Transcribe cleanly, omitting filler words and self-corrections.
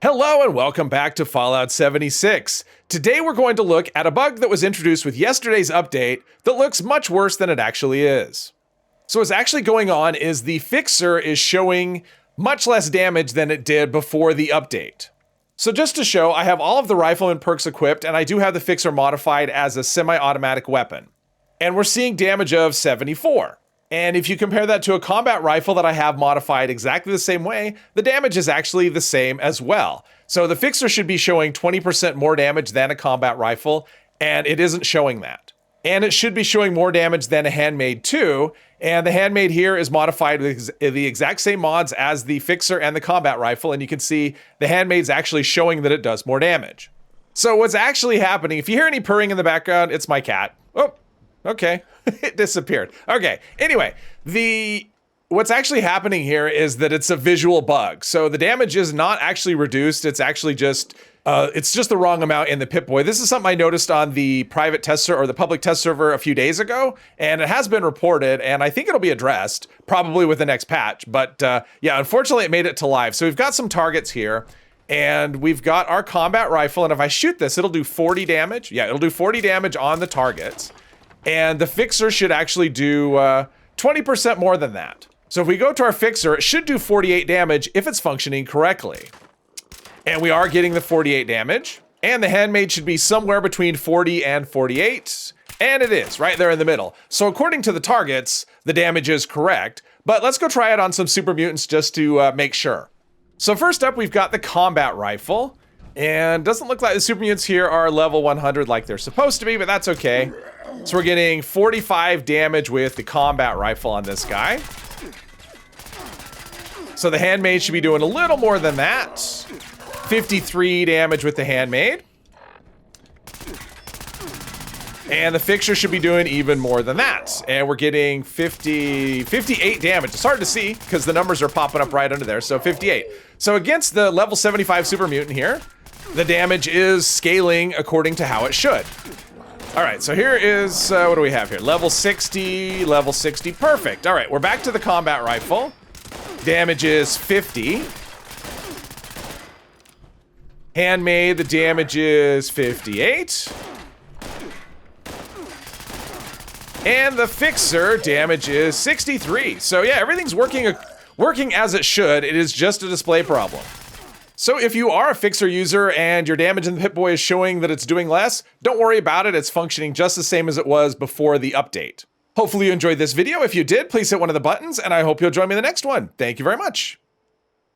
Hello and welcome back to Fallout 76. Today we're going to look at a bug that was introduced with yesterday's update that looks much worse than it actually is. So what's actually going on is the fixer is showing much less damage than it did before the update. So just to show, I have all of the rifleman perks equipped and I do have the fixer modified as a semi-automatic weapon. And we're seeing damage of 74. And if you compare that to a combat rifle that I have modified exactly the same way, the damage is actually the same as well. So the fixer should be showing 20% more damage than a combat rifle, and it isn't showing that. And it should be showing more damage than a handmade too, and the handmade here is modified with the exact same mods as the fixer and the combat rifle, and you can see the handmade's actually showing that it does more damage. So what's actually happening, if you hear any purring in the background, it's my cat. Oh, okay. It disappeared. Okay, anyway, what's actually happening here is that it's a visual bug. So the damage is not actually reduced. It's actually just, it's just the wrong amount in the Pip-Boy. This is something I noticed on the private test server or the public test server a few days ago, and it has been reported, and I think it'll be addressed probably with the next patch. But yeah, unfortunately it made it to live. So we've got some targets here. And we've got our combat rifle, and if I shoot this, it'll do 40 damage. Yeah, it'll do 40 damage on the targets. And the fixer should actually do 20% more than that. So if we go to our fixer, it should do 48 damage if it's functioning correctly. And we are getting the 48 damage. And the handmade should be somewhere between 40 and 48. And it is, right there in the middle. So according to the targets, the damage is correct. But let's go try it on some super mutants just to make sure. So first up, we've got the combat rifle. And doesn't look like the super mutants here are level 100 like they're supposed to be, but that's okay. So we're getting 45 damage with the combat rifle on this guy. So the handmade should be doing a little more than that. 53 damage with the handmade. And the fixer should be doing even more than that. And we're getting 58 damage. It's hard to see because the numbers are popping up right under there. So 58. So against the level 75 super mutant here, the damage is scaling according to how it should. All right, so here is, what do we have here? Level 60, perfect. All right, we're back to the combat rifle. Damage is 50. Handmade, the damage is 58. And the fixer damage is 63. So yeah, everything's working as it should. It is just a display problem. So if you are a fixer user and your damage in the Pip-Boy is showing that it's doing less, don't worry about it. It's functioning just the same as it was before the update. Hopefully you enjoyed this video. If you did, please hit one of the buttons, and I hope you'll join me in the next one. Thank you very much.